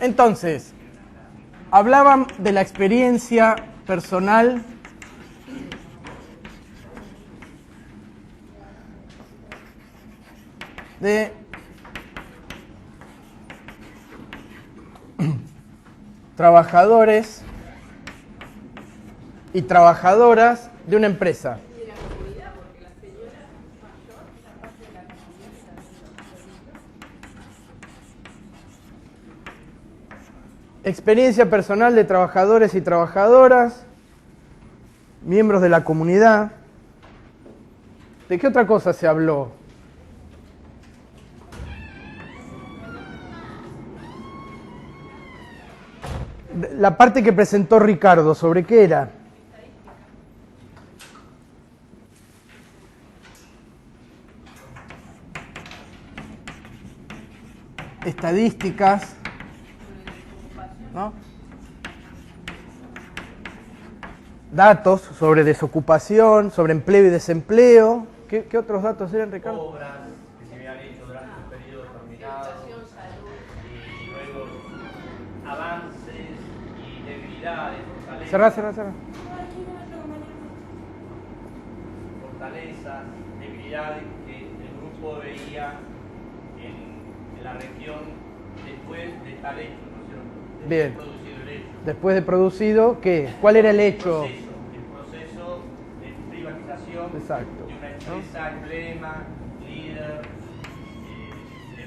Entonces, hablaban de la experiencia personal de trabajadores y trabajadoras de una empresa. Experiencia personal de trabajadores y trabajadoras, miembros de la comunidad. ¿De qué otra cosa se habló? La parte que presentó Ricardo, ¿sobre qué era? Estadísticas, ¿no? Datos sobre desocupación, sobre empleo y desempleo. ¿Qué otros datos eran, Ricardo? Obras que se habían hecho durante un periodo determinado, y luego avances y debilidades, fortalezas. Cerrá. Fortalezas, debilidades que el grupo veía en la región después de tal hecho, ¿no es cierto? Bien. Producido el hecho. Después de producido, ¿qué? ¿Cuál era el hecho? El proceso de privatización. Exacto. De una empresa, emblema, líder, de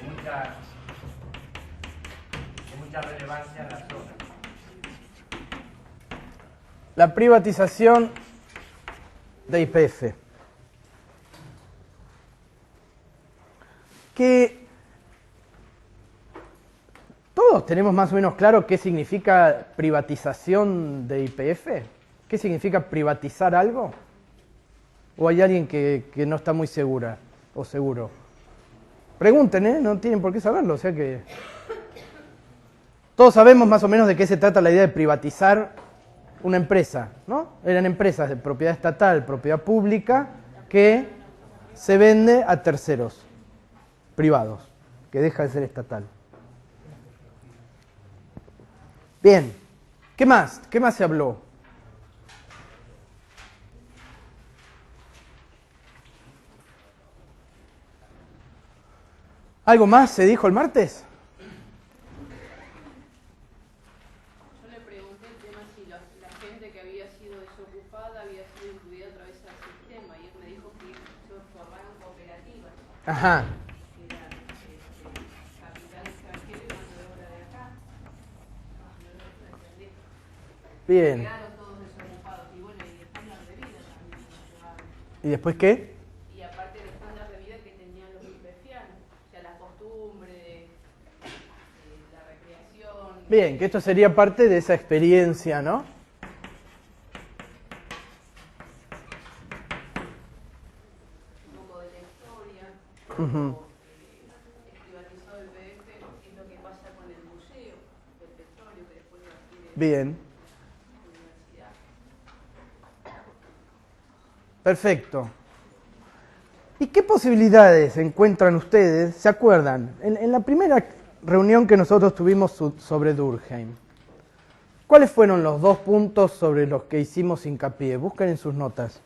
mucha relevancia en la zona. La privatización de YPF. Que todos tenemos más o menos claro qué significa privatización de YPF. ¿Qué significa privatizar algo? ¿O hay alguien que no está muy segura o seguro? Pregunten, no tienen por qué saberlo. O sea que todos sabemos más o menos de qué se trata la idea de privatizar una empresa, ¿no? Eran empresas de propiedad estatal, propiedad pública, que se vende a terceros privados, que deja de ser estatal. Bien, ¿qué más? ¿Qué más se habló? ¿Algo más se dijo el martes? Yo le pregunté el tema si la gente que había sido desocupada había sido incluida a través del sistema, y él me dijo que se formaron cooperativas. Ajá. Que eran capital extranjero y mano de obra de acá. No lo entendí. Bien. Quedaron todos desocupados. Y bueno, y el estándar de vida también nos llevaron. ¿Y después qué? Y aparte del estándar de vida que tenían los YPFianos, o sea, la costumbre, la recreación. Bien, que esto sería parte de esa experiencia, ¿no? Un poco de la historia. Ujú. Es privatizado el PF, es lo que pasa con el museo del petróleo que después lo adquiere Bien, la universidad. perfecto. ¿Y qué posibilidades encuentran ustedes? ¿Se acuerdan? En la primera reunión que nosotros tuvimos sobre Durkheim, ¿cuáles fueron los dos puntos sobre los que hicimos hincapié? Busquen en sus notas.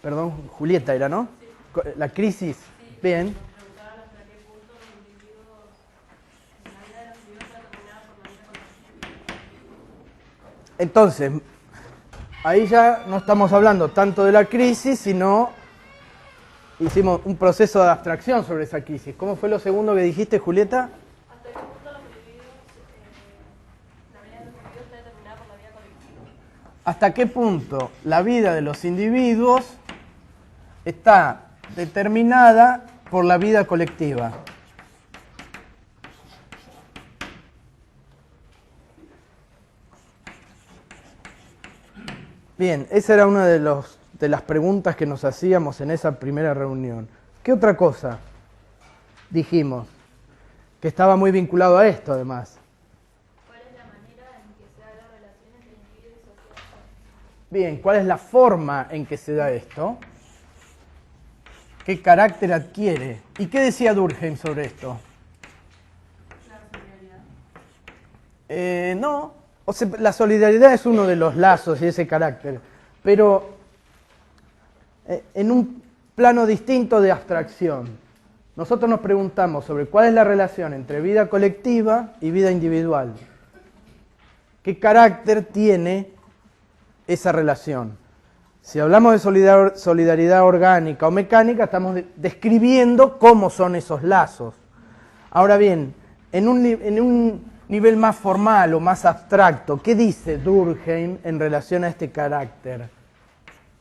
Perdón, Julieta era, ¿no? La crisis. Bien. Entonces, ahí ya no estamos hablando tanto de la crisis, sino hicimos un proceso de abstracción sobre esa crisis. ¿Cómo fue lo segundo que dijiste, Julieta? ¿Hasta qué punto los individuos, la vida de los individuos está determinada por la vida colectiva? ¿Hasta qué punto la vida de los individuos está determinada por la vida colectiva? Bien, esa era una de las preguntas que nos hacíamos en esa primera reunión. ¿Qué otra cosa dijimos? Que estaba muy vinculado a esto, además. ¿Cuál es la manera en que se da la relación entre individuo y sociedad? Bien, ¿cuál es la forma en que se da esto? ¿Qué carácter adquiere? ¿Y qué decía Durkheim sobre esto? No, o sea, la solidaridad es uno de los lazos y ese carácter, pero en un plano distinto de abstracción. Nosotros nos preguntamos sobre cuál es la relación entre vida colectiva y vida individual. ¿Qué carácter tiene esa relación? Si hablamos de solidaridad orgánica o mecánica, estamos describiendo cómo son esos lazos. Ahora bien, en un nivel más formal o más abstracto, ¿qué dice Durkheim en relación a este carácter,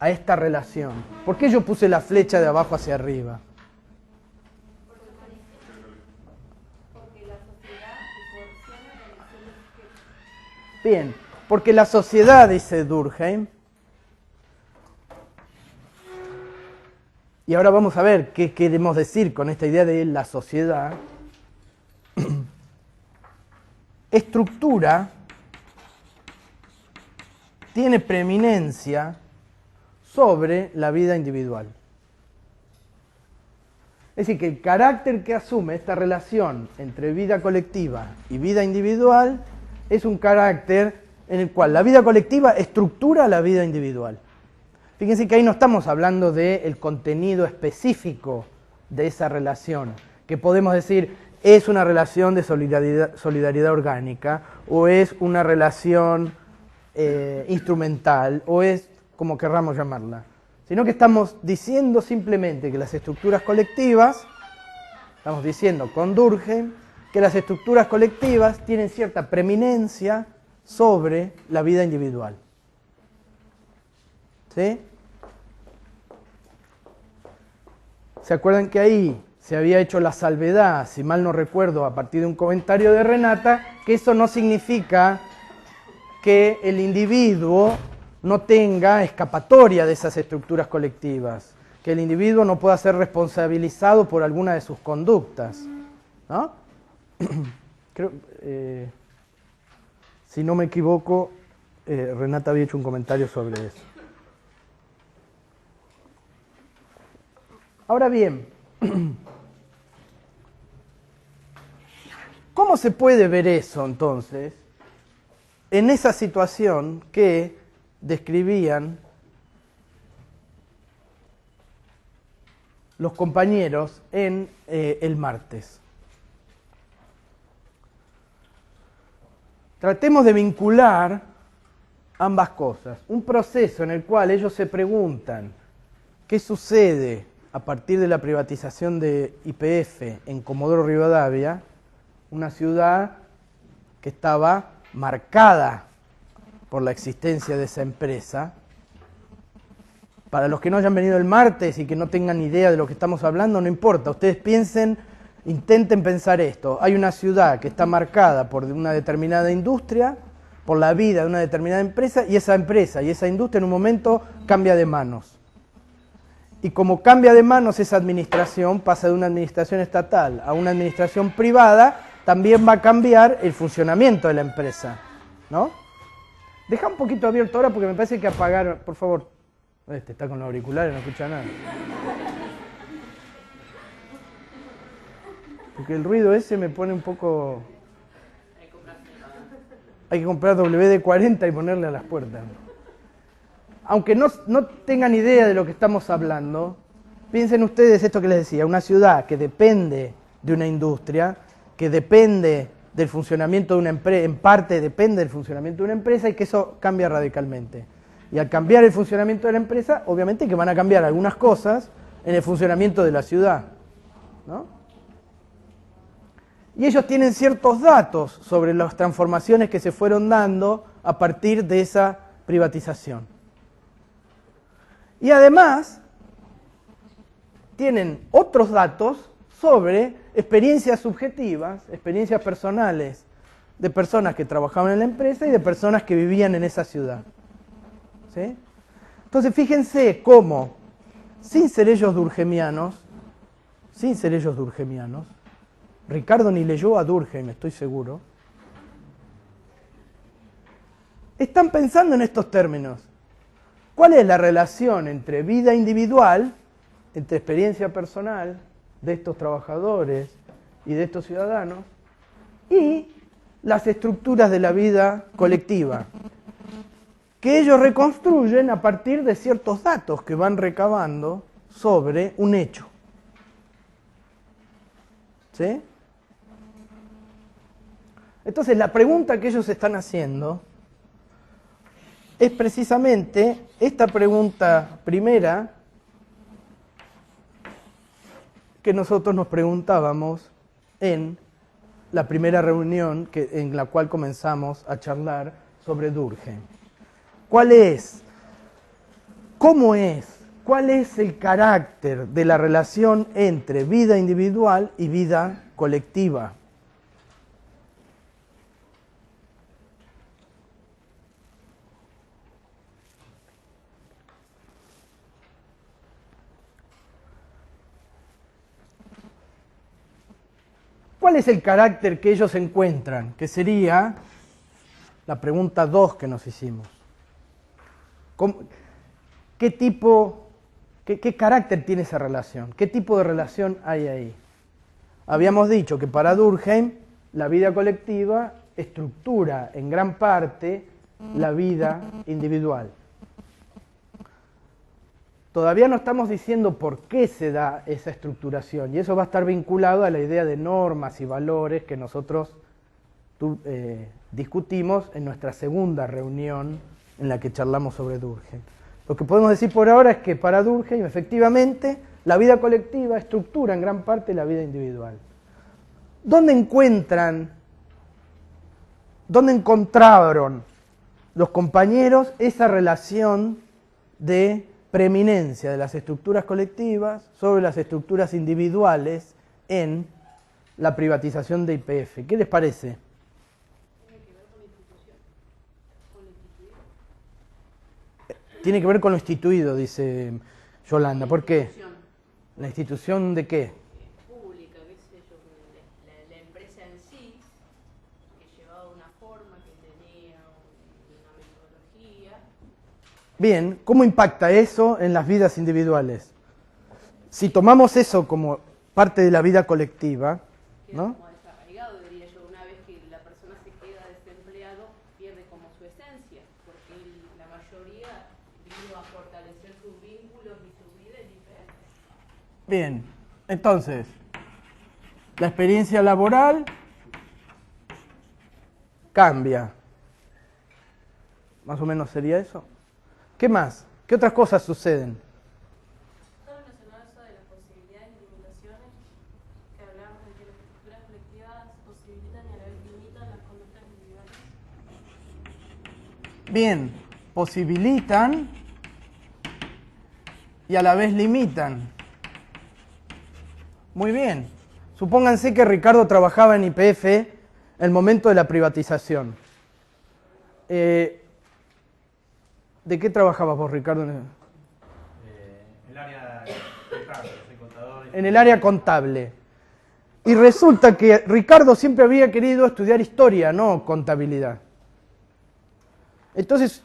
a esta relación? ¿Por qué yo puse la flecha de abajo hacia arriba? Bien, porque la sociedad, dice Durkheim, y ahora vamos a ver qué queremos decir con esta idea de la sociedad, estructura, tiene preeminencia sobre la vida individual. Es decir, que el carácter que asume esta relación entre vida colectiva y vida individual es un carácter en el cual la vida colectiva estructura la vida individual. Fíjense que ahí no estamos hablando del contenido específico de esa relación, que podemos decir es una relación de solidaridad orgánica, o es una relación instrumental, o es como querramos llamarla, sino que estamos diciendo simplemente que las estructuras colectivas, estamos diciendo con Durkheim, que las estructuras colectivas tienen cierta preeminencia sobre la vida individual. ¿Sí? ¿Se acuerdan que ahí se había hecho la salvedad, si mal no recuerdo, a partir de un comentario de Renata, que eso no significa que el individuo no tenga escapatoria de esas estructuras colectivas, que el individuo no pueda ser responsabilizado por alguna de sus conductas, ¿no? Creo, si no me equivoco, Renata había hecho un comentario sobre eso. Ahora bien, ¿cómo se puede ver eso entonces en esa situación que describían los compañeros en el martes? Tratemos de vincular ambas cosas. Un proceso en el cual ellos se preguntan qué sucede a partir de la privatización de YPF en Comodoro Rivadavia, una ciudad que estaba marcada por la existencia de esa empresa. Para los que no hayan venido el martes y que no tengan idea de lo que estamos hablando, no importa, ustedes piensen, intenten pensar esto. Hay una ciudad que está marcada por una determinada industria, por la vida de una determinada empresa, y esa empresa y esa industria en un momento cambia de manos. Y como cambia de manos esa administración, pasa de una administración estatal a una administración privada, también va a cambiar el funcionamiento de la empresa, ¿no? Deja un poquito abierto ahora porque me parece que apagaron, por favor. Este está con los auriculares, no escucha nada. Porque el ruido ese me pone un poco... Hay que comprar WD-40 y ponerle a las puertas. Aunque no tengan idea de lo que estamos hablando, piensen ustedes esto que les decía, una ciudad que depende de una industria, que depende del funcionamiento de una empresa, en parte depende del funcionamiento de una empresa y que eso cambia radicalmente. Y al cambiar el funcionamiento de la empresa, obviamente que van a cambiar algunas cosas en el funcionamiento de la ciudad, ¿no? Y ellos tienen ciertos datos sobre las transformaciones que se fueron dando a partir de esa privatización. Y además, tienen otros datos sobre experiencias subjetivas, experiencias personales de personas que trabajaban en la empresa y de personas que vivían en esa ciudad. ¿Sí? Entonces, fíjense cómo, sin ser ellos durkheimianos, Ricardo ni leyó a Durkheim, estoy seguro, están pensando en estos términos. ¿Cuál es la relación entre vida individual entre experiencia personal de estos trabajadores y de estos ciudadanos y las estructuras de la vida colectiva, que ellos reconstruyen a partir de ciertos datos que van recabando sobre un hecho. ¿Sí? Entonces, la pregunta que ellos están haciendo es precisamente esta pregunta primera que nosotros nos preguntábamos en la primera reunión en la cual comenzamos a charlar sobre Durkheim. ¿Cuál es? ¿Cómo es? ¿Cuál es el carácter de la relación entre vida individual y vida colectiva? ¿Cuál es el carácter que ellos encuentran? Que sería la pregunta 2 que nos hicimos. ¿Qué carácter tiene esa relación? ¿Qué tipo de relación hay ahí? Habíamos dicho que para Durkheim la vida colectiva estructura en gran parte la vida individual. Todavía no estamos diciendo por qué se da esa estructuración, y eso va a estar vinculado a la idea de normas y valores que nosotros discutimos en nuestra segunda reunión en la que charlamos sobre Durkheim. Lo que podemos decir por ahora es que para Durkheim, efectivamente, la vida colectiva estructura en gran parte la vida individual. ¿Dónde encontraron los compañeros esa relación de preeminencia de las estructuras colectivas sobre las estructuras individuales en la privatización de YPF? ¿Qué les parece? Tiene que ver con lo instituido, dice Yolanda. ¿Por qué? ¿La institución de qué? Pública, qué sé yo, la empresa en sí, que llevaba una forma, que tenía una metodología. Bien, ¿cómo impacta eso en las vidas individuales? Si tomamos eso como parte de la vida colectiva, ¿no? Como desarraigado, diría yo, una vez que la persona se queda desempleado, pierde como su esencia, porque la mayoría vino a fortalecer sus vínculos y su vida en diferentes. Bien, entonces, la experiencia laboral cambia. Más o menos sería eso. ¿Qué más? ¿Qué otras cosas suceden? Está relacionado eso de las posibilidades y limitaciones, que hablamos de que las estructuras colectivas posibilitan y a la vez limitan las conductas individuales. Bien, posibilitan y a la vez limitan. Muy bien. Supónganse que Ricardo trabajaba en YPF en el momento de la privatización. ¿De qué trabajabas vos, Ricardo? El área contable, soy contador. En el área contable. Y resulta que Ricardo siempre había querido estudiar historia, no contabilidad. Entonces,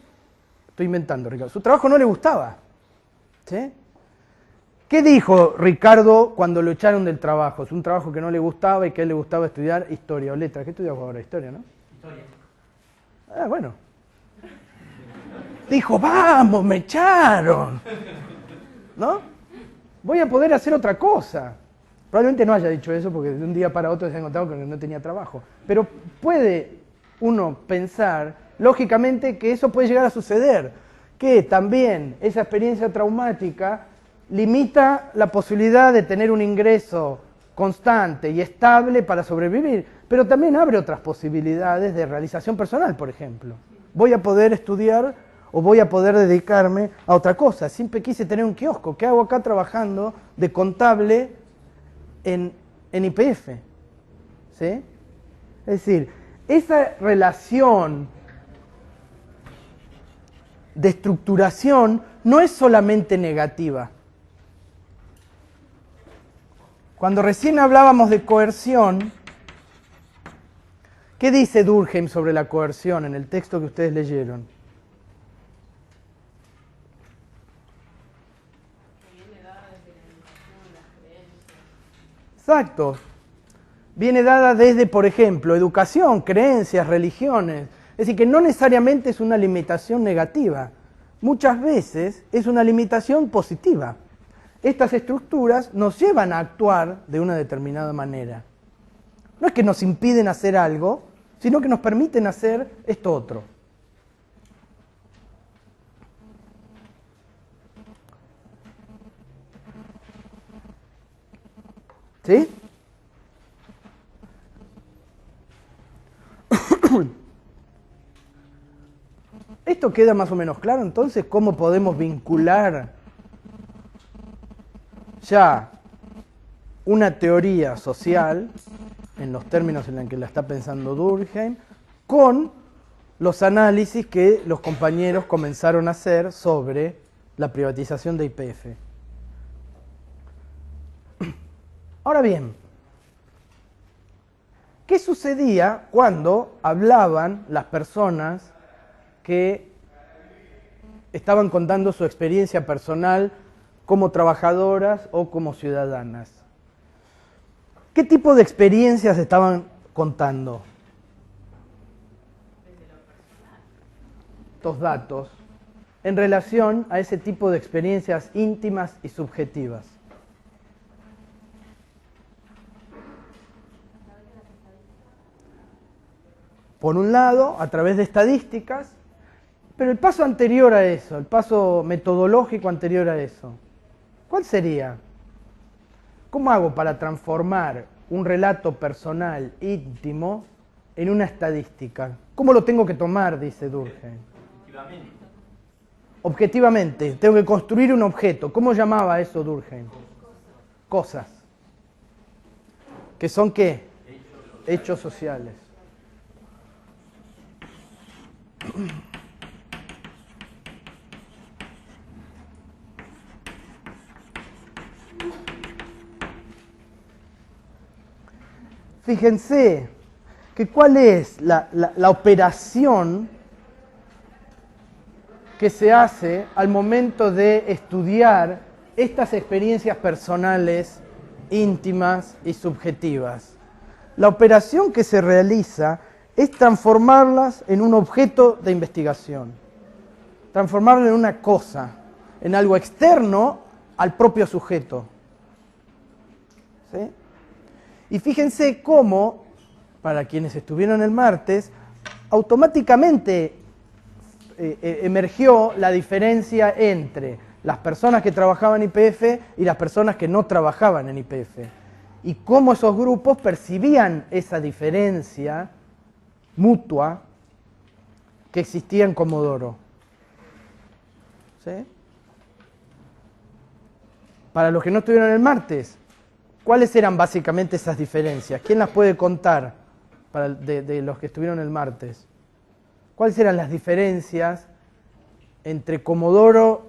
estoy inventando, Ricardo, su trabajo no le gustaba. ¿Sí? ¿Qué dijo Ricardo cuando lo echaron del trabajo? Es un trabajo que no le gustaba y que a él le gustaba estudiar historia o letras. ¿Qué estudias ahora? Historia, ¿no? Historia. Ah, bueno. Dijo, vamos, me echaron. ¿No? Voy a poder hacer otra cosa. Probablemente no haya dicho eso porque de un día para otro se ha encontrado que no tenía trabajo. Pero puede uno pensar, lógicamente, que eso puede llegar a suceder. Que también esa experiencia traumática limita la posibilidad de tener un ingreso constante y estable para sobrevivir. Pero también abre otras posibilidades de realización personal, por ejemplo. Voy a poder estudiar o voy a poder dedicarme a otra cosa. Siempre quise tener un kiosco. ¿Qué hago acá trabajando de contable en YPF? ¿Sí? Es decir, esa relación de estructuración no es solamente negativa. Cuando recién hablábamos de coerción, ¿qué dice Durkheim sobre la coerción en el texto que ustedes leyeron? También le da desde Exacto. Viene dada desde, por ejemplo, educación, creencias, religiones. Es decir, que no necesariamente es una limitación negativa. Muchas veces es una limitación positiva. Estas estructuras nos llevan a actuar de una determinada manera. No es que nos impiden hacer algo, sino que nos permiten hacer esto otro. ¿Sí? ¿Esto queda más o menos claro entonces? ¿Cómo podemos vincular ya una teoría social, en los términos en los que la está pensando Durkheim, con los análisis que los compañeros comenzaron a hacer sobre la privatización de YPF? Ahora bien, ¿qué sucedía cuando hablaban las personas que estaban contando su experiencia personal como trabajadoras o como ciudadanas? ¿Qué tipo de experiencias estaban contando? Estos datos en relación a ese tipo de experiencias íntimas y subjetivas. Por un lado, a través de estadísticas, pero el paso anterior a eso, el paso metodológico anterior a eso, ¿cuál sería? ¿Cómo hago para transformar un relato personal íntimo en una estadística? ¿Cómo lo tengo que tomar?, dice Durkheim. Objetivamente, tengo que construir un objeto. ¿Cómo llamaba eso Durkheim? Cosas. ¿Que son qué? Hechos sociales. Fíjense que cuál es la operación que se hace al momento de estudiar estas experiencias personales, íntimas y subjetivas. La operación que se realiza es transformarlas en un objeto de investigación, transformarlo en una cosa, en algo externo al propio sujeto. ¿Sí? Y fíjense cómo, para quienes estuvieron el martes, automáticamente emergió la diferencia entre las personas que trabajaban en YPF y las personas que no trabajaban en YPF. Y cómo esos grupos percibían esa diferencia mutua que existía en Comodoro. ¿Sí? Para los que no estuvieron el martes, ¿cuáles eran básicamente esas diferencias? ¿Quién las puede contar de los que estuvieron el martes? ¿Cuáles eran las diferencias entre Comodoro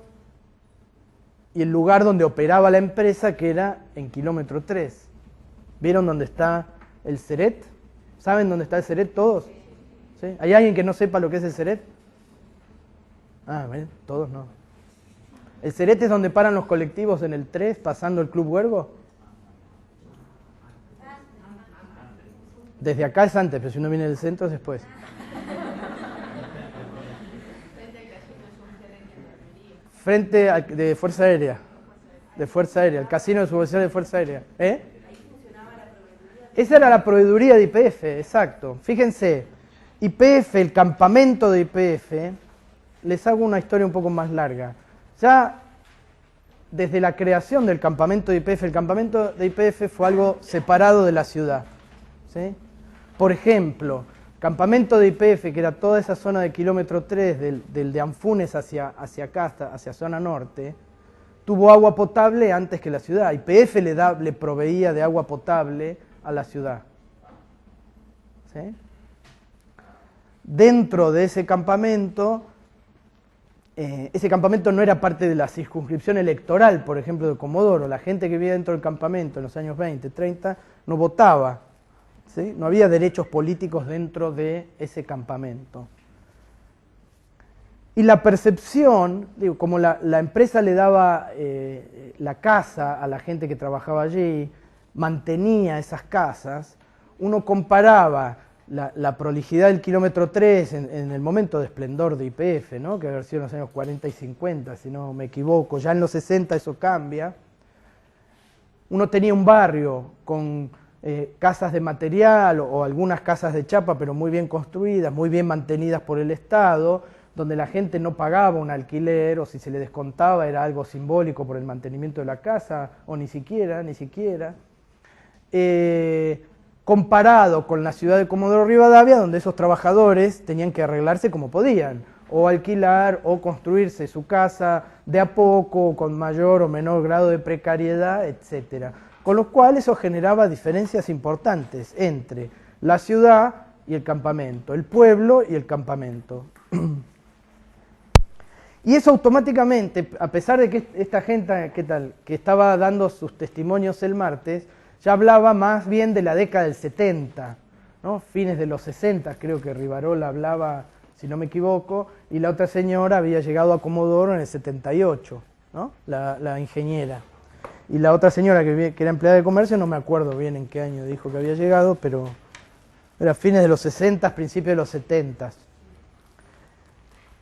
y el lugar donde operaba la empresa, que era en kilómetro 3? ¿Vieron dónde está el Ceret? ¿Saben dónde está el Ceret todos? ¿Sí? ¿Hay alguien que no sepa lo que es el Ceret? Ah, ¿ven? Todos no. ¿El Ceret es donde paran los colectivos en el 3 pasando el Club Huergo? Desde acá es antes, pero si uno viene del centro es después. Frente a, de Fuerza Aérea. De Fuerza Aérea, el casino de subvención de Fuerza Aérea. ¿Eh? Esa era la proveeduría de YPF, exacto. Fíjense, YPF, el campamento de YPF, les hago una historia un poco más larga. Ya desde la creación del campamento de YPF, el campamento de YPF fue algo separado de la ciudad. ¿Sí? Por ejemplo, campamento de YPF, que era toda esa zona de kilómetro 3, del de Anfunes hacia acá, hacia zona norte, tuvo agua potable antes que la ciudad. YPF le proveía de agua potable a la ciudad. ¿Sí? Dentro de ese campamento no era parte de la circunscripción electoral, por ejemplo, de Comodoro. La gente que vivía dentro del campamento en los años 20, 30, no votaba. ¿Sí? No había derechos políticos dentro de ese campamento. Y la percepción, digo, como la empresa le daba la casa a la gente que trabajaba allí, mantenía esas casas, uno comparaba la prolijidad del kilómetro 3 en el momento de esplendor de YPF, ¿no? Que había sido en los años 40 y 50, si no me equivoco, ya en los 60 eso cambia. Uno tenía un barrio con casas de material o algunas casas de chapa, pero muy bien construidas, muy bien mantenidas por el Estado, donde la gente no pagaba un alquiler, o si se le descontaba era algo simbólico por el mantenimiento de la casa, o ni siquiera. Comparado con la ciudad de Comodoro Rivadavia, donde esos trabajadores tenían que arreglarse como podían, o alquilar o construirse su casa de a poco, con mayor o menor grado de precariedad, etc. Con lo cual eso generaba diferencias importantes entre la ciudad y el campamento, el pueblo y el campamento. Y eso automáticamente, a pesar de que esta gente que estaba dando sus testimonios el martes, ya hablaba más bien de la década del 70, ¿no? Fines de los 60, creo que Rivarola hablaba, si no me equivoco, y la otra señora había llegado a Comodoro en el 78, ¿no? La ingeniera. Y la otra señora que era empleada de comercio, no me acuerdo bien en qué año dijo que había llegado, pero era fines de los 60, principios de los 70.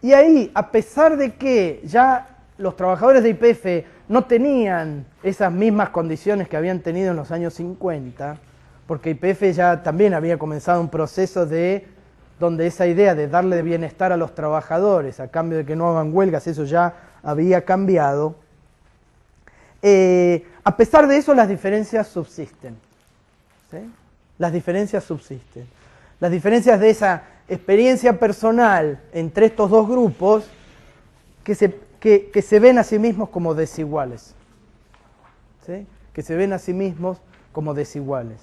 Y ahí, a pesar de que ya los trabajadores de YPF no tenían esas mismas condiciones que habían tenido en los años 50, porque YPF ya también había comenzado un proceso donde esa idea de darle bienestar a los trabajadores a cambio de que no hagan huelgas, eso ya había cambiado. A pesar de eso, las diferencias subsisten, ¿sí? Las diferencias subsisten. Las diferencias de esa experiencia personal entre estos dos grupos que se ven a sí mismos como desiguales, ¿sí? Que se ven a sí mismos como desiguales.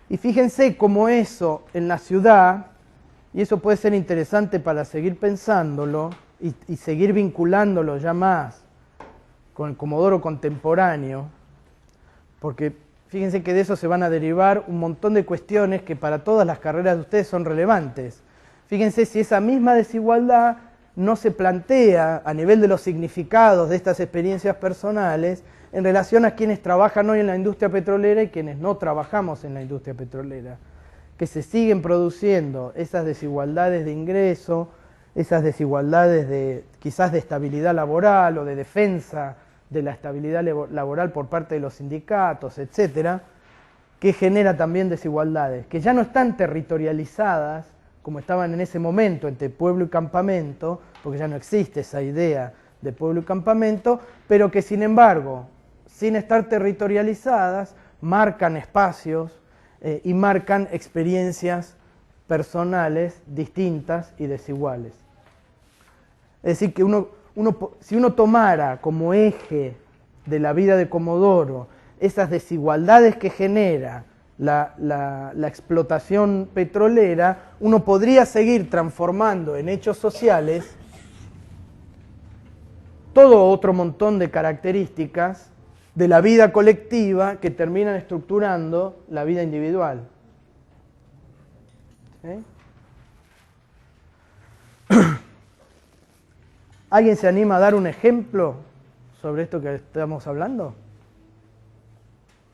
Y fíjense cómo eso en la ciudad, y eso puede ser interesante para seguir pensándolo y seguir vinculándolo ya más con el Comodoro contemporáneo, porque fíjense que de eso se van a derivar un montón de cuestiones que para todas las carreras de ustedes son relevantes. Fíjense si esa misma desigualdad no se plantea a nivel de los significados de estas experiencias personales en relación a quienes trabajan hoy en la industria petrolera y quienes no trabajamos en la industria petrolera, que se siguen produciendo esas desigualdades de ingreso, esas desigualdades quizás de estabilidad laboral o de defensa de la estabilidad laboral por parte de los sindicatos, etcétera, que genera también desigualdades, que ya no están territorializadas como estaban en ese momento entre pueblo y campamento, porque ya no existe esa idea de pueblo y campamento, pero que sin embargo, sin estar territorializadas, marcan espacios y marcan experiencias personales distintas y desiguales. Es decir, que si uno tomara como eje de la vida de Comodoro esas desigualdades que genera la explotación petrolera, uno podría seguir transformando en hechos sociales todo otro montón de características de la vida colectiva que terminan estructurando la vida individual. ¿Sí? ¿Alguien se anima a dar un ejemplo sobre esto que estamos hablando?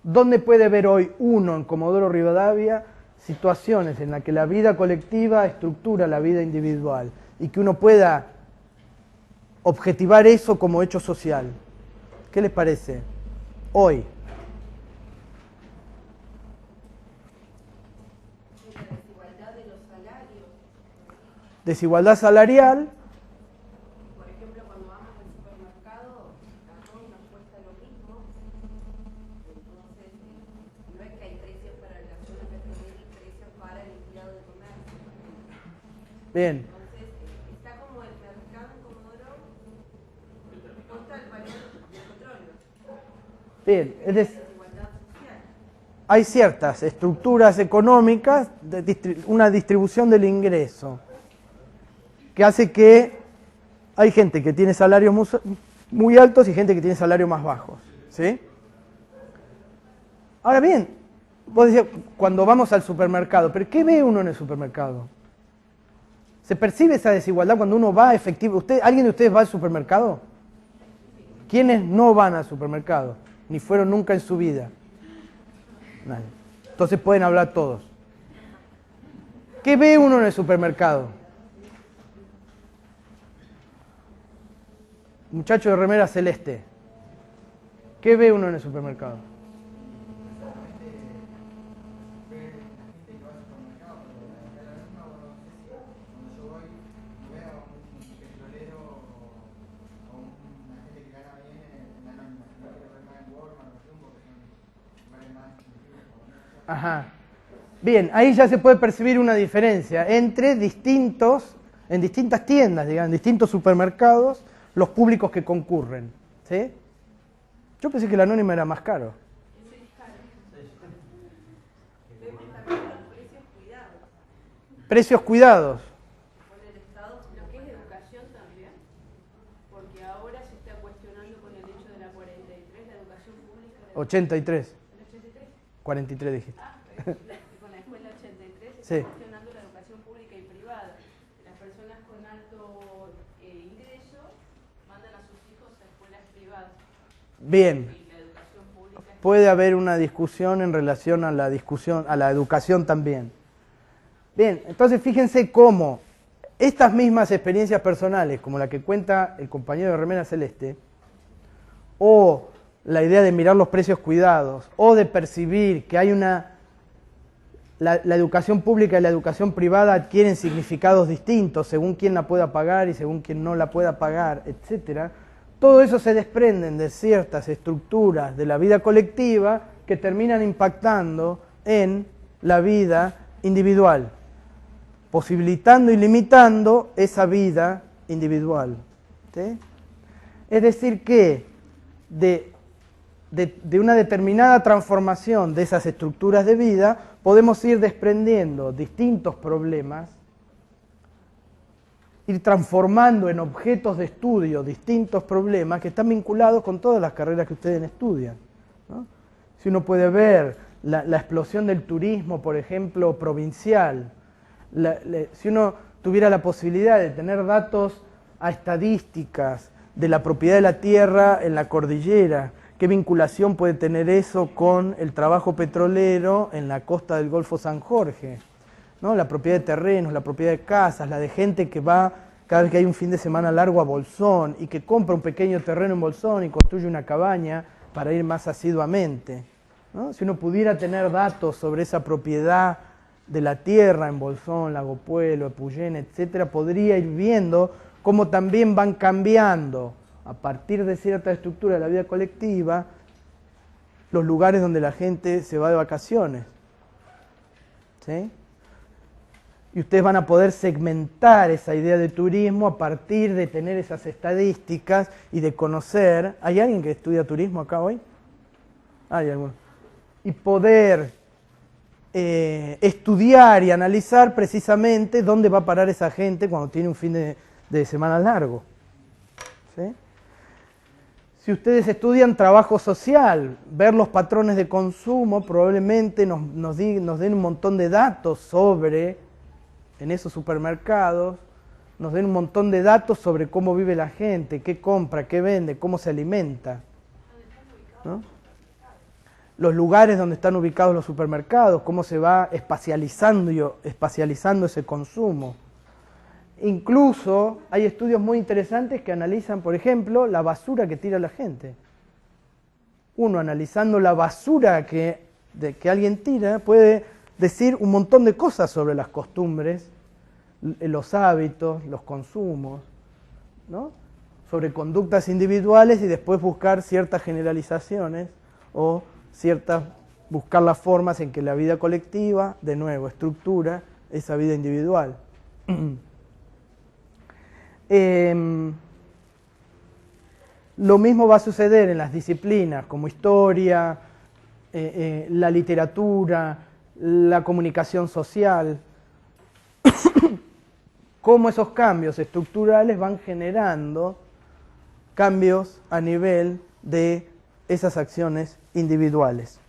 ¿Dónde puede ver hoy uno en Comodoro Rivadavia situaciones en las que la vida colectiva estructura la vida individual y que uno pueda objetivar eso como hecho social? ¿Qué les parece? Hoy. La desigualdad de los salarios. Desigualdad salarial. Por ejemplo, cuando vamos al supermercado, a todos nos cuesta lo mismo. Entonces, no es que hay precios para la zona petrolera y precios para el empleado de comercio. Bien. Entonces, está como el mercado en Comodoro contra el valor del petróleo. Bien. Desigualdad social. Hay ciertas estructuras económicas, una distribución del ingreso, que hace que hay gente que tiene salarios muy altos y gente que tiene salarios más bajos, ¿sí? Ahora bien, vos decías, cuando vamos al supermercado, ¿pero qué ve uno en el supermercado? ¿Se percibe esa desigualdad cuando uno va efectivo? ¿Alguien de ustedes va al supermercado? ¿Quiénes no van al supermercado? ni fueron nunca en su vida. Nadie. Entonces pueden hablar todos. ¿Qué ve uno en el supermercado? Muchacho de remera celeste. ¿Qué ve uno en el supermercado? Ajá. Bien, ahí ya se puede percibir una diferencia entre en distintas tiendas, digamos, en distintos supermercados, los públicos que concurren. ¿Sí? Yo pensé que el Anónima era más caro. Vemos también los precios cuidados. Precios cuidados. Por el Estado, lo que es educación también, porque ahora se está cuestionando con el hecho de la 43, la educación pública. 83. ¿El 83? 43 dijiste. Con la escuela 83 se Sí. está cuestionando la educación pública y privada. Las personas con alto ingreso mandan a sus hijos a escuelas privadas. Bien. Y la educación pública es... Puede haber una discusión en relación a la educación también. Bien, entonces fíjense cómo estas mismas experiencias personales, como la que cuenta el compañero de remera celeste, o la idea de mirar los precios cuidados, o de percibir que hay la educación pública y la educación privada adquieren significados distintos según quién la pueda pagar y según quién no la pueda pagar, etc. Todo eso se desprenden de ciertas estructuras de la vida colectiva que terminan impactando en la vida individual, posibilitando y limitando esa vida individual. ¿Sí? Es decir que de una determinada transformación de esas estructuras de vida podemos ir desprendiendo distintos problemas, ir transformando en objetos de estudio distintos problemas que están vinculados con todas las carreras que ustedes estudian, ¿no? Si uno puede ver la explosión del turismo, por ejemplo, provincial, si uno tuviera la posibilidad de tener datos a estadísticas de la propiedad de la tierra en la cordillera, ¿qué vinculación puede tener eso con el trabajo petrolero en la costa del Golfo San Jorge? ¿No? La propiedad de terrenos, la propiedad de casas, la de gente que va cada vez que hay un fin de semana largo a Bolsón y que compra un pequeño terreno en Bolsón y construye una cabaña para ir más asiduamente, ¿no? Si uno pudiera tener datos sobre esa propiedad de la tierra en Bolsón, Lago Puelo, Epuyén, etcétera, podría ir viendo cómo también van cambiando a partir de cierta estructura de la vida colectiva los lugares donde la gente se va de vacaciones. ¿Sí? Y ustedes van a poder segmentar esa idea de turismo a partir de tener esas estadísticas y de conocer. ¿Hay alguien que estudia turismo acá hoy? ¿Hay alguno? Y poder estudiar y analizar precisamente dónde va a parar esa gente cuando tiene un fin de semana largo. ¿Sí? Si ustedes estudian trabajo social, ver los patrones de consumo probablemente nos den un montón de datos sobre, en esos supermercados, nos den un montón de datos sobre cómo vive la gente, qué compra, qué vende, cómo se alimenta, ¿no? Los lugares donde están ubicados los supermercados, cómo se va espacializando ese consumo. Incluso hay estudios muy interesantes que analizan, por ejemplo, la basura que tira la gente. Uno analizando la basura que alguien tira puede decir un montón de cosas sobre las costumbres, los hábitos, los consumos, ¿no? Sobre conductas individuales y después buscar ciertas generalizaciones o buscar las formas en que la vida colectiva, de nuevo, estructura esa vida individual. Lo mismo va a suceder en las disciplinas como historia, la literatura, la comunicación social, cómo esos cambios estructurales van generando cambios a nivel de esas acciones individuales.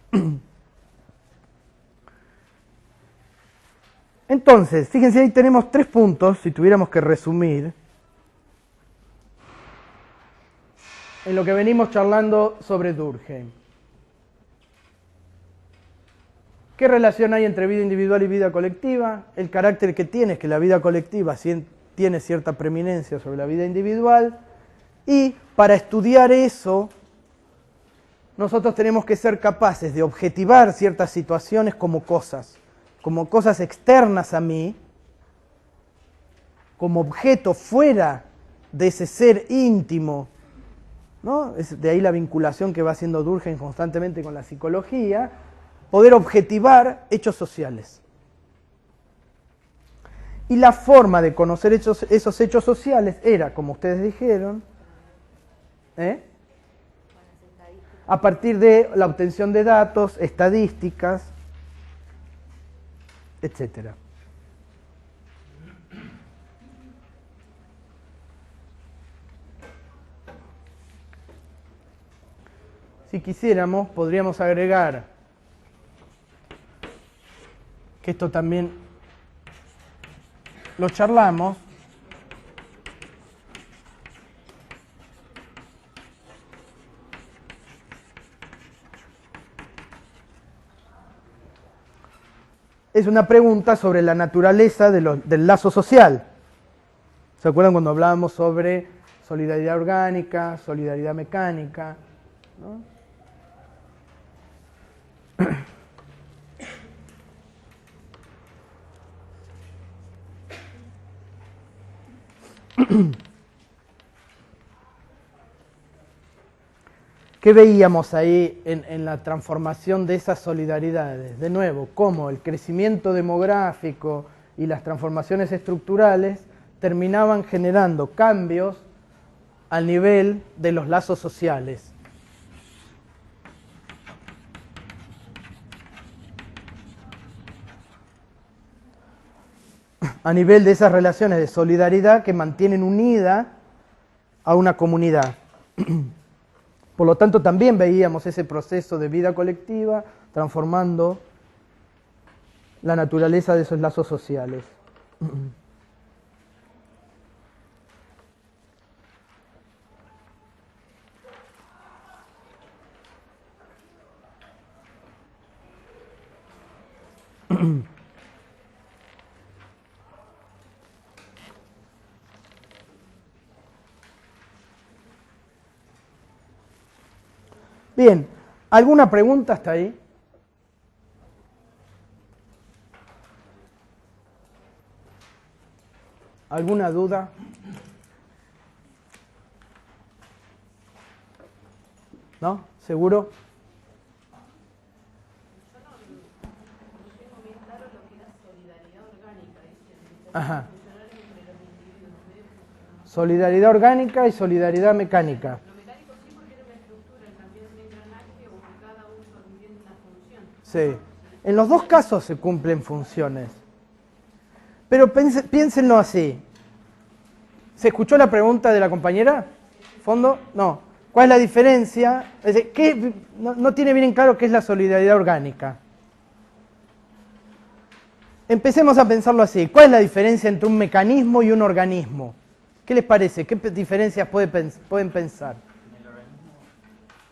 Entonces, fíjense, ahí tenemos 3 puntos, si tuviéramos que resumir, en lo que venimos charlando sobre Durkheim. ¿Qué relación hay entre vida individual y vida colectiva? El carácter que tiene es que la vida colectiva tiene cierta preeminencia sobre la vida individual, y para estudiar eso nosotros tenemos que ser capaces de objetivar ciertas situaciones como cosas externas a mí, como objeto fuera de ese ser íntimo, ¿no? Es de ahí la vinculación que va haciendo Durkheim constantemente con la psicología, poder objetivar hechos sociales. Y la forma de conocer esos hechos sociales era, como ustedes dijeron, a partir de la obtención de datos, estadísticas, etc. Si quisiéramos, podríamos agregar que esto también lo charlamos, es una pregunta sobre la naturaleza del lazo social. ¿Se acuerdan cuando hablábamos sobre solidaridad orgánica, solidaridad mecánica, ¿no? ¿Qué veíamos ahí en la transformación de esas solidaridades? De nuevo, cómo el crecimiento demográfico y las transformaciones estructurales terminaban generando cambios al nivel de los lazos sociales. A nivel de esas relaciones de solidaridad que mantienen unida a una comunidad. Por lo tanto, también veíamos ese proceso de vida colectiva transformando la naturaleza de esos lazos sociales. Bien, ¿alguna pregunta hasta ahí? ¿Alguna duda? ¿No? ¿Seguro? Yo no tengo bien claro lo que era solidaridad orgánica, dicen. Ajá. Funcionar entre los individuos. Solidaridad orgánica y solidaridad mecánica. Lo mecánico sí, porque era una estructura, también un engranaje o que cada uno cumpliendo una función. Sí. En los dos casos se cumplen funciones. Pero piénsenlo así. ¿Se escuchó la pregunta de la compañera? ¿Fondo? No. ¿Cuál es la diferencia? Es decir, no tiene bien en claro qué es la solidaridad orgánica. Empecemos a pensarlo así. ¿Cuál es la diferencia entre un mecanismo y un organismo? ¿Qué les parece? ¿Qué diferencias pueden pensar? En el organismo,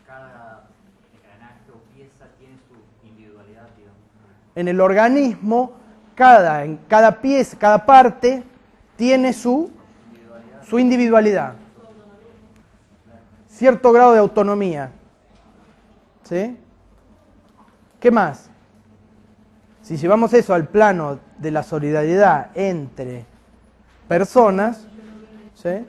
cada engranaje o pieza tiene su individualidad, digamos. En el organismo, cada pieza, cada parte tiene su individualidad. Cierto grado de autonomía. ¿Sí? ¿Qué más? Si llevamos eso al plano de la solidaridad entre personas, ¿sí?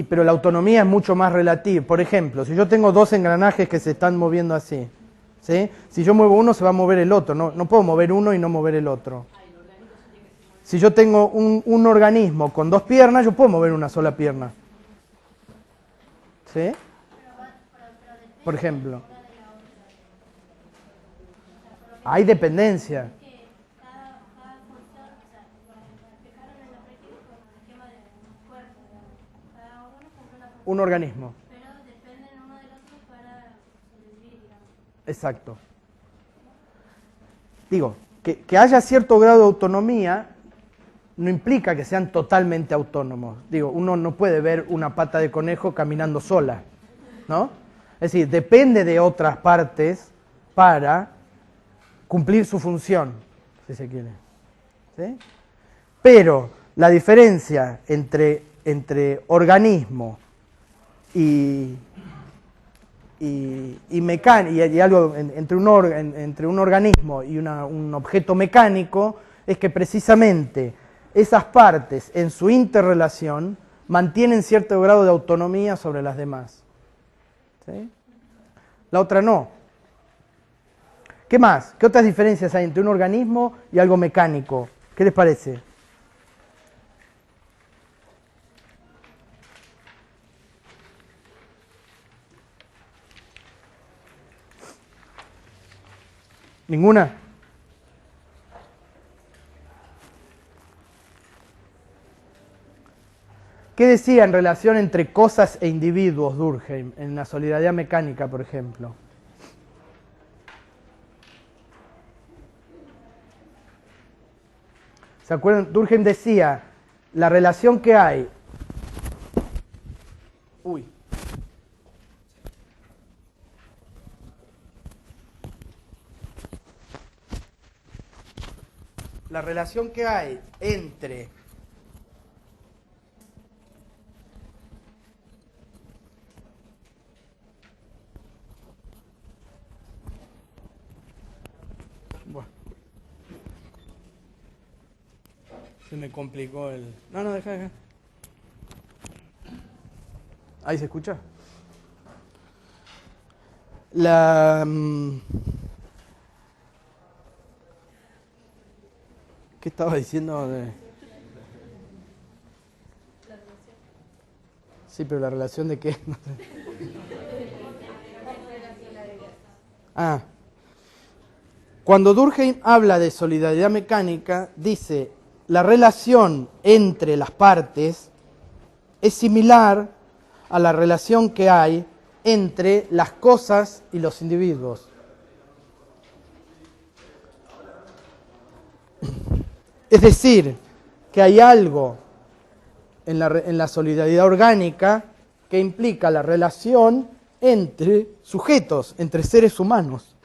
Pero la autonomía es mucho más relativa. Por ejemplo, si yo tengo dos engranajes que se están moviendo así, ¿sí? Si yo muevo uno, se va a mover el otro. No puedo mover uno y no mover el otro. Si yo tengo un organismo con dos piernas, yo puedo mover una sola pierna. ¿Sí? Por ejemplo. Hay dependencia. Un organismo. Pero dependen uno del otro para sobrevivir, digamos. Exacto. Digo, que haya cierto grado de autonomía no implica que sean totalmente autónomos. Digo, uno no puede ver una pata de conejo caminando sola, ¿no? Es decir, depende de otras partes para cumplir su función, si se quiere. ¿Sí? Pero la diferencia entre organismo y algo entre un organismo y un objeto mecánico es que precisamente esas partes en su interrelación mantienen cierto grado de autonomía sobre las demás. ¿Sí? La otra no. ¿Qué más? ¿Qué otras diferencias hay entre un organismo y algo mecánico? ¿Qué les parece? ¿Ninguna? ¿Qué decía en relación entre cosas e individuos Durkheim en la solidaridad mecánica, por ejemplo? ¿Se acuerdan? Durkheim decía, la relación que hay... La relación que hay entre se me complicó el... No, deja. ¿Ahí se escucha? ¿Qué estaba diciendo? Sí, pero la relación de qué. Cuando Durkheim habla de solidaridad mecánica, dice, la relación entre las partes es similar a la relación que hay entre las cosas y los individuos. Es decir, que hay algo en la solidaridad orgánica que implica la relación entre sujetos, entre seres humanos.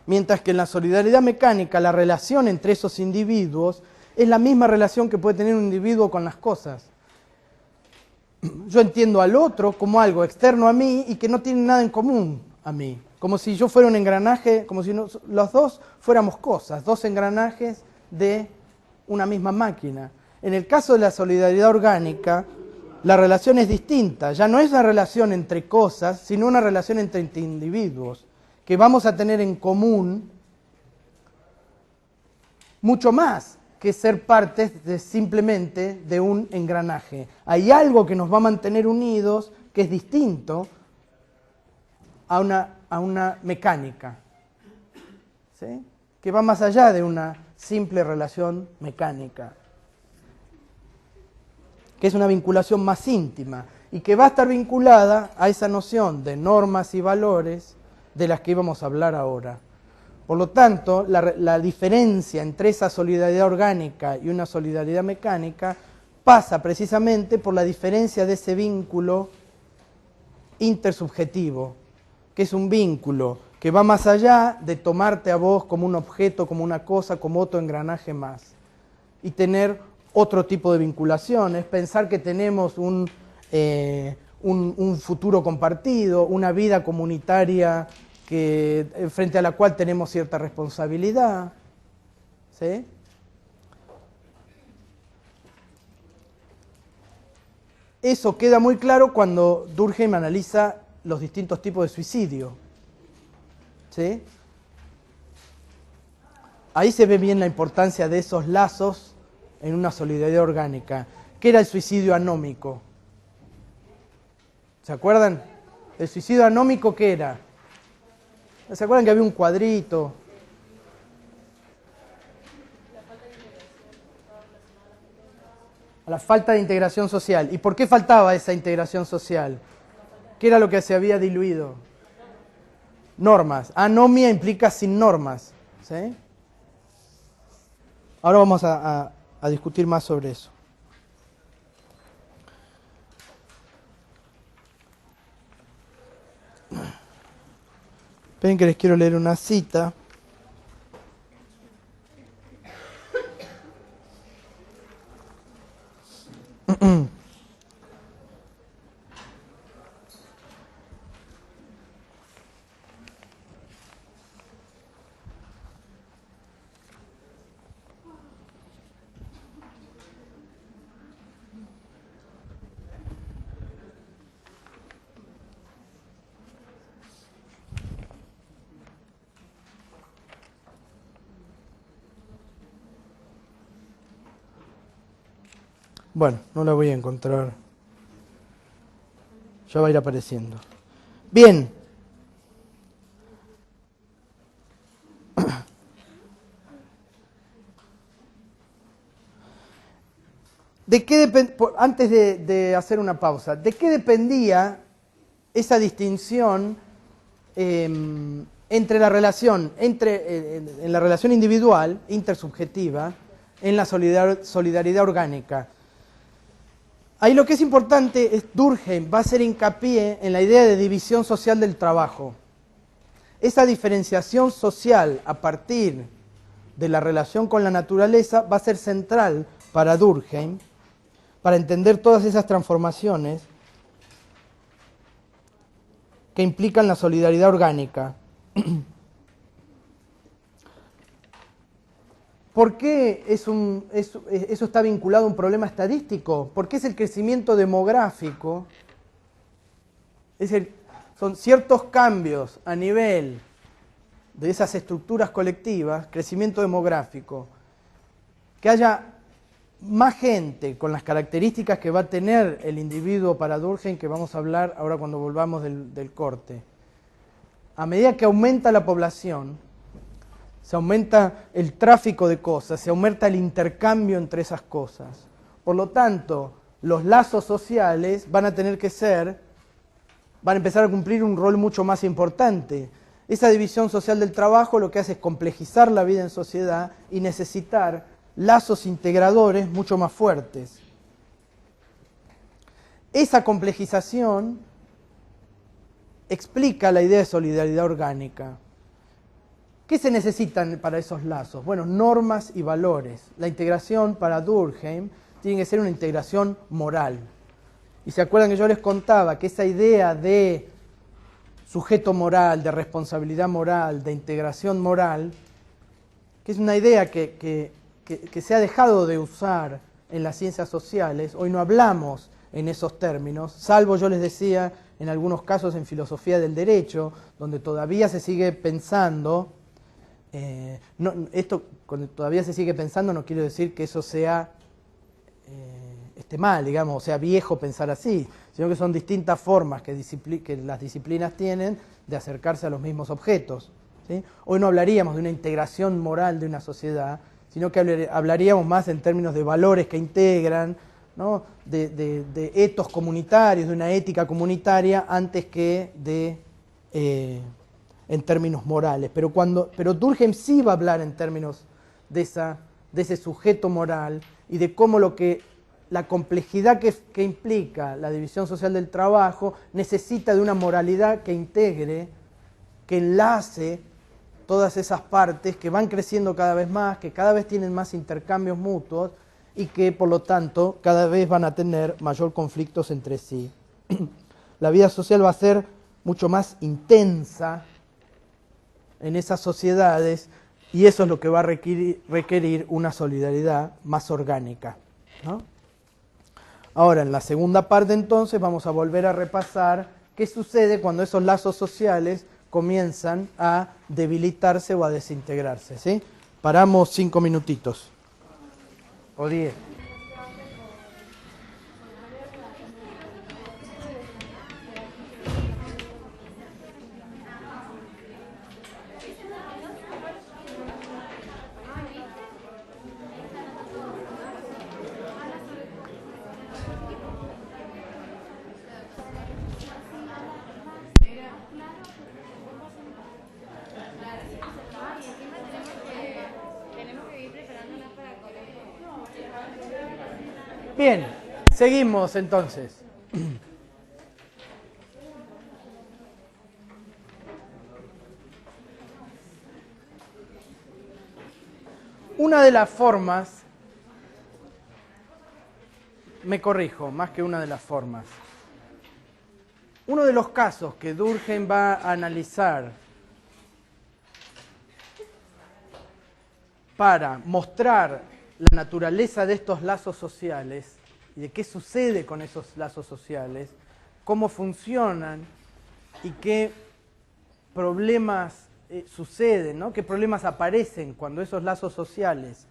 Mientras que en la solidaridad mecánica la relación entre esos individuos es la misma relación que puede tener un individuo con las cosas. Yo entiendo al otro como algo externo a mí y que no tiene nada en común a mí. Como si yo fuera un engranaje, como si los dos fuéramos cosas, dos engranajes de una misma máquina. En el caso de la solidaridad orgánica, la relación es distinta. Ya no es una relación entre cosas, sino una relación entre individuos, que vamos a tener en común mucho más que ser partes simplemente de un engranaje. Hay algo que nos va a mantener unidos que es distinto a una mecánica, ¿sí? Que va más allá de una simple relación mecánica, que es una vinculación más íntima y que va a estar vinculada a esa noción de normas y valores de las que íbamos a hablar ahora. Por lo tanto, la diferencia entre esa solidaridad orgánica y una solidaridad mecánica pasa precisamente por la diferencia de ese vínculo intersubjetivo, que es un vínculo que va más allá de tomarte a vos como un objeto, como una cosa, como otro engranaje más, y tener otro tipo de vinculaciones, pensar que tenemos un futuro compartido, una vida comunitaria frente a la cual tenemos cierta responsabilidad, ¿sí? Eso queda muy claro cuando Durkheim analiza los distintos tipos de suicidio, ¿sí? Ahí se ve bien la importancia de esos lazos en una solidaridad orgánica. ¿Qué era el suicidio anómico? ¿Se acuerdan? ¿El suicidio anómico qué era? ¿Se acuerdan que había un cuadrito? A la falta de integración social. ¿Y por qué faltaba esa integración social? ¿Qué era lo que se había diluido? Normas. Anomia implica sin normas, ¿sí? Ahora vamos a discutir más sobre eso. Esperen que les quiero leer una cita. Bueno, no la voy a encontrar. Ya va a ir apareciendo. Bien. ¿De qué antes de hacer una pausa, ¿de qué dependía esa distinción entre la relación, en la relación individual, intersubjetiva, en la solidaridad orgánica? Ahí lo que es importante es Durkheim va a hacer hincapié en la idea de división social del trabajo. Esa diferenciación social a partir de la relación con la naturaleza va a ser central para Durkheim, para entender todas esas transformaciones que implican la solidaridad orgánica. ¿Por qué eso está vinculado a un problema estadístico? Porque es el crecimiento demográfico, son ciertos cambios a nivel de esas estructuras colectivas, crecimiento demográfico, que haya más gente con las características que va a tener el individuo para Durkheim, que vamos a hablar ahora cuando volvamos del corte. A medida que aumenta la población, se aumenta el tráfico de cosas, se aumenta el intercambio entre esas cosas. Por lo tanto, los lazos sociales van a empezar a cumplir un rol mucho más importante. Esa división social del trabajo lo que hace es complejizar la vida en sociedad y necesitar lazos integradores mucho más fuertes. Esa complejización explica la idea de solidaridad orgánica. ¿Qué se necesitan para esos lazos? Bueno, normas y valores. La integración para Durkheim tiene que ser una integración moral. Y se acuerdan que yo les contaba que esa idea de sujeto moral, de responsabilidad moral, de integración moral, que es una idea que se ha dejado de usar en las ciencias sociales. Hoy no hablamos en esos términos, salvo, yo les decía, en algunos casos en filosofía del derecho, donde todavía se sigue pensando. Esto, cuando todavía se sigue pensando, no quiero decir que eso sea esté mal, digamos, o sea viejo pensar así, sino que son distintas formas que las disciplinas tienen de acercarse a los mismos objetos, ¿sí? Hoy no hablaríamos de una integración moral de una sociedad, sino que hablaríamos más en términos de valores que integran, ¿no? de etos comunitarios, de una ética comunitaria, antes que en términos morales. Pero Durkheim sí va a hablar en términos de ese sujeto moral y de cómo la complejidad que implica la división social del trabajo necesita de una moralidad que integre, que enlace todas esas partes que van creciendo cada vez más, que cada vez tienen más intercambios mutuos y que, por lo tanto, cada vez van a tener mayor conflictos entre sí. La vida social va a ser mucho más intensa en esas sociedades y eso es lo que va a requerir una solidaridad más orgánica, ¿no? Ahora, en la segunda parte, entonces, vamos a volver a repasar qué sucede cuando esos lazos sociales comienzan a debilitarse o a desintegrarse, ¿sí? Paramos 5 minutitos. O 10. Bien, seguimos entonces. Una de las formas, me corrijo, más que una de las formas, uno de los casos que Durkheim va a analizar para mostrar la naturaleza de estos lazos sociales y de qué sucede con esos lazos sociales, cómo funcionan y qué problemas suceden, ¿no? Qué problemas aparecen cuando esos lazos sociales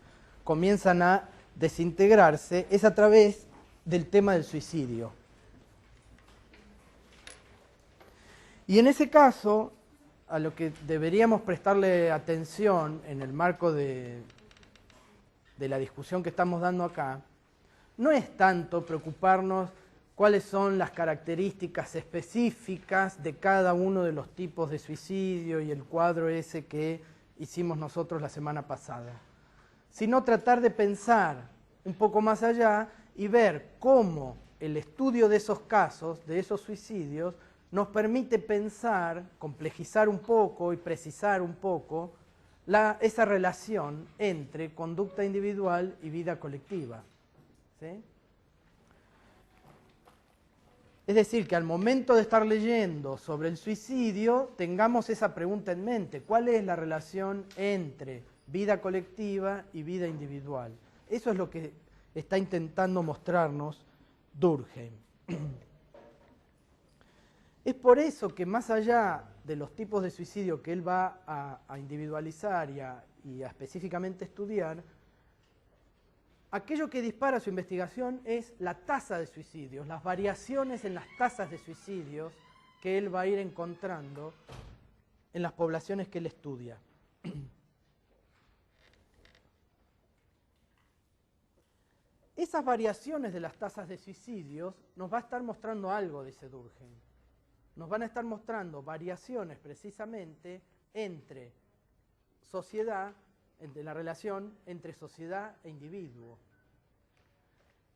comienzan a desintegrarse, es a través del tema del suicidio. Y en ese caso, a lo que deberíamos prestarle atención en el marco de la discusión que estamos dando acá, no es tanto preocuparnos cuáles son las características específicas de cada uno de los tipos de suicidio y el cuadro ese que hicimos nosotros la semana pasada, sino tratar de pensar un poco más allá y ver cómo el estudio de esos casos, de esos suicidios, nos permite pensar, complejizar un poco y precisar un poco esa relación entre conducta individual y vida colectiva. ¿Sí? Es decir, que al momento de estar leyendo sobre el suicidio, tengamos esa pregunta en mente. ¿Cuál es la relación entre vida colectiva y vida individual? Eso es lo que está intentando mostrarnos Durkheim. Es por eso que más allá de los tipos de suicidio que él va a individualizar y a específicamente estudiar, aquello que dispara su investigación es la tasa de suicidios, las variaciones en las tasas de suicidios que él va a ir encontrando en las poblaciones que él estudia. Esas variaciones de las tasas de suicidios nos va a estar mostrando algo, dice Durkheim. Nos van a estar mostrando variaciones precisamente entre sociedad, entre la relación entre sociedad e individuo.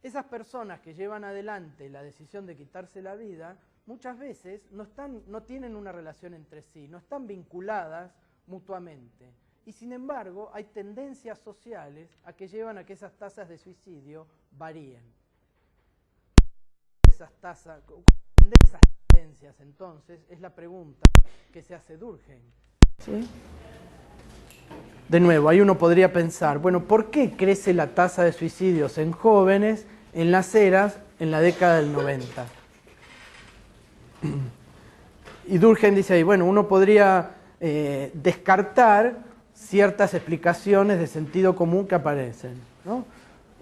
Esas personas que llevan adelante la decisión de quitarse la vida, muchas veces no tienen una relación entre sí, no están vinculadas mutuamente. Y sin embargo, hay tendencias sociales a que llevan a que esas tasas de suicidio varíen. Esas tendencias, entonces, es la pregunta que se hace Durkheim. ¿Sí? De nuevo, ahí uno podría pensar, bueno, ¿por qué crece la tasa de suicidios en jóvenes en las eras en la década del 90? Y Durkheim dice ahí, bueno, uno podría descartar ciertas explicaciones de sentido común que aparecen, ¿no?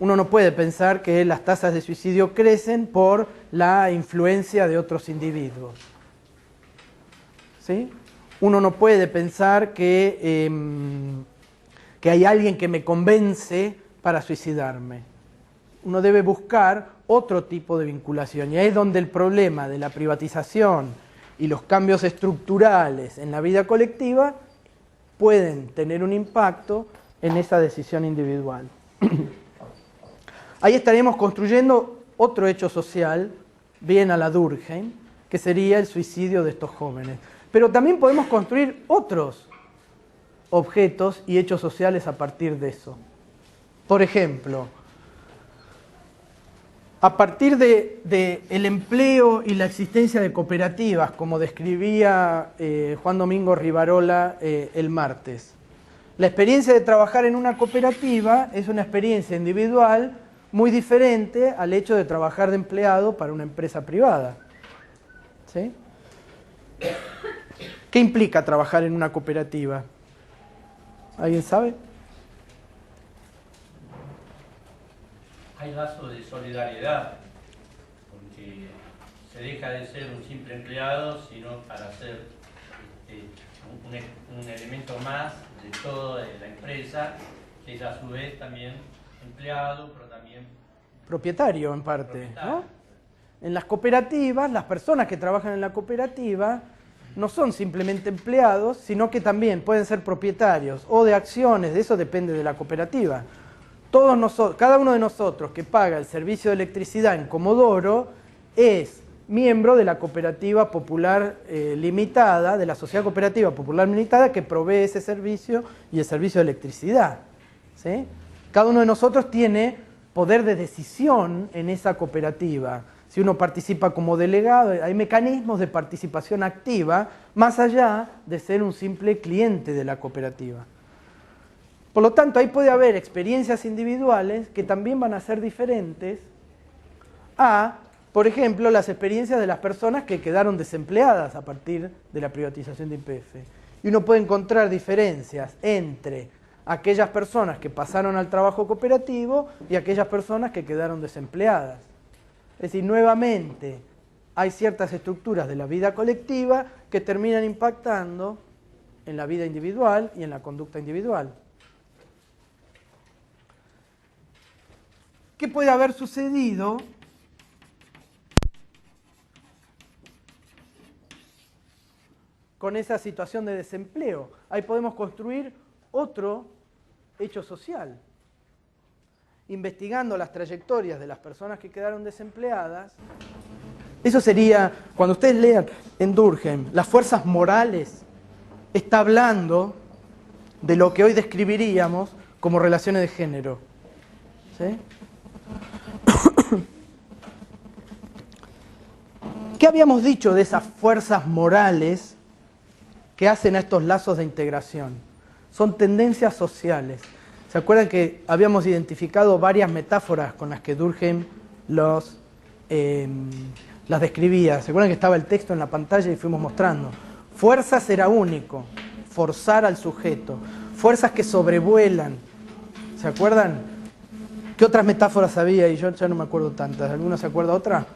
Uno no puede pensar que las tasas de suicidio crecen por la influencia de otros individuos. ¿Sí? Uno no puede pensar que hay alguien que me convence para suicidarme. Uno debe buscar otro tipo de vinculación. Y ahí es donde el problema de la privatización y los cambios estructurales en la vida colectiva pueden tener un impacto en esa decisión individual. Ahí estaríamos construyendo otro hecho social, bien a la Durkheim, que sería el suicidio de estos jóvenes. Pero también podemos construir otros objetos y hechos sociales a partir de eso. Por ejemplo, a partir del empleo y la existencia de cooperativas, como describía Juan Domingo Rivarola el martes. La experiencia de trabajar en una cooperativa es una experiencia individual muy diferente al hecho de trabajar de empleado para una empresa privada. ¿Sí? ¿Qué implica trabajar en una cooperativa? ¿Alguien sabe? Hay lazos de solidaridad, porque se deja de ser un simple empleado, sino para ser un elemento más de toda la empresa, que es a su vez también empleado, pero también propietario en parte, ¿no? En las cooperativas, las personas que trabajan en la cooperativa no son simplemente empleados, sino que también pueden ser propietarios o de acciones, de eso depende de la cooperativa. Todos nosotros, cada uno de nosotros que paga el servicio de electricidad en Comodoro es miembro de la Cooperativa Popular Limitada, de la Sociedad Cooperativa Popular Limitada que provee ese servicio y el servicio de electricidad. ¿sí? Cada uno de nosotros tiene poder de decisión en esa cooperativa. Si uno participa como delegado, hay mecanismos de participación activa, más allá de ser un simple cliente de la cooperativa. Por lo tanto, ahí puede haber experiencias individuales que también van a ser diferentes a, por ejemplo, las experiencias de las personas que quedaron desempleadas a partir de la privatización de YPF. Y uno puede encontrar diferencias entre aquellas personas que pasaron al trabajo cooperativo y aquellas personas que quedaron desempleadas. Es decir, nuevamente hay ciertas estructuras de la vida colectiva que terminan impactando en la vida individual y en la conducta individual. ¿Qué puede haber sucedido con esa situación de desempleo? Ahí podemos construir otro hecho social. Investigando las trayectorias de las personas que quedaron desempleadas, eso sería, cuando ustedes lean en Durkheim, las fuerzas morales, está hablando de lo que hoy describiríamos como relaciones de género. ¿Sí? ¿Qué habíamos dicho de esas fuerzas morales que hacen a estos lazos de integración? Son tendencias sociales. ¿Se acuerdan que habíamos identificado varias metáforas con las que Durkheim las describía? ¿Se acuerdan que estaba el texto en la pantalla y fuimos mostrando? Fuerzas era único, forzar al sujeto. Fuerzas que sobrevuelan. ¿Se acuerdan? ¿Qué otras metáforas había? Y yo ya no me acuerdo tantas. ¿Alguno se acuerda otra?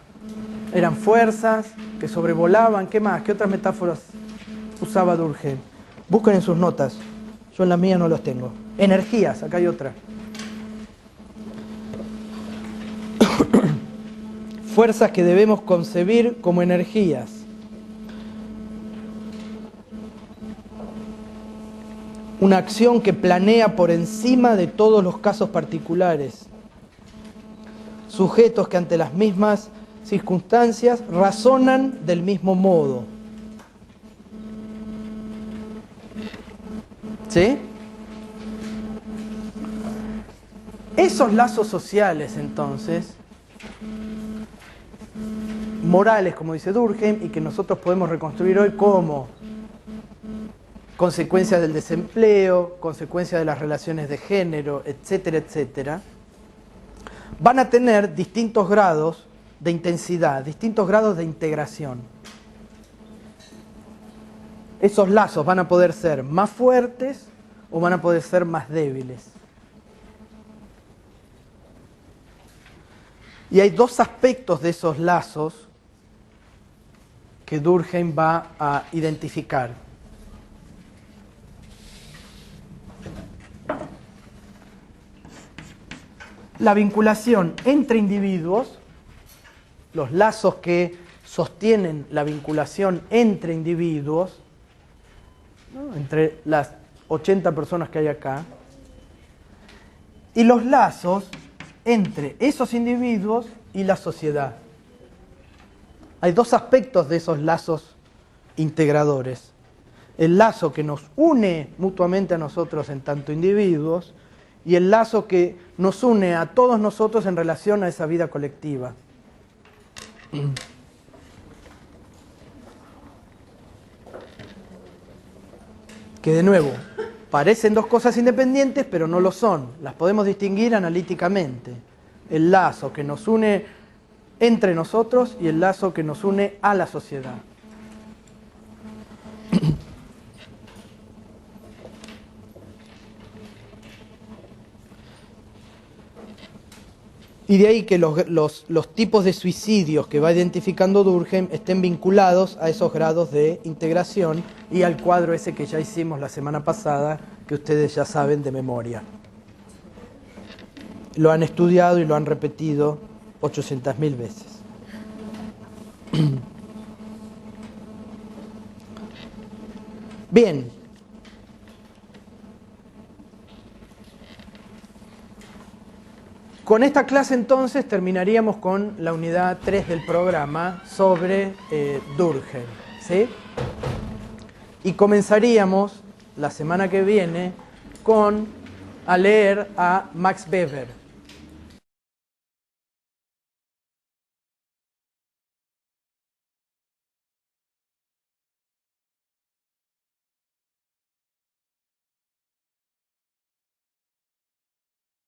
Eran fuerzas que sobrevolaban. ¿Qué más? ¿Qué otras metáforas usaba Durkheim? Busquen en sus notas. Yo en las mías no los tengo. Energías, acá hay otra. Fuerzas que debemos concebir como energías. Una acción que planea por encima de todos los casos particulares. Sujetos que ante las mismas circunstancias razonan del mismo modo. ¿Sí? Esos lazos sociales, entonces, morales, como dice Durkheim, y que nosotros podemos reconstruir hoy como consecuencia del desempleo, consecuencia de las relaciones de género, etcétera, etcétera, van a tener distintos grados de intensidad, distintos grados de integración. Esos lazos van a poder ser más fuertes o van a poder ser más débiles. Y hay dos aspectos de esos lazos que Durkheim va a identificar. La vinculación entre individuos, los lazos que sostienen la vinculación entre individuos, ¿no? Entre las 80 personas que hay acá, y los lazos entre esos individuos y la sociedad. Hay dos aspectos de esos lazos integradores. El lazo que nos une mutuamente a nosotros en tanto individuos y el lazo que nos une a todos nosotros en relación a esa vida colectiva. Que de nuevo, parecen dos cosas independientes, pero no lo son. Las podemos distinguir analíticamente. El lazo que nos une entre nosotros y el lazo que nos une a la sociedad. Y de ahí que los tipos de suicidios que va identificando Durkheim estén vinculados a esos grados de integración y al cuadro ese que ya hicimos la semana pasada, que ustedes ya saben de memoria. Lo han estudiado y lo han repetido 800.000 veces. Bien. Con esta clase entonces terminaríamos con la unidad 3 del programa sobre Durkheim, ¿sí? Y comenzaríamos la semana que viene con a leer a Max Weber.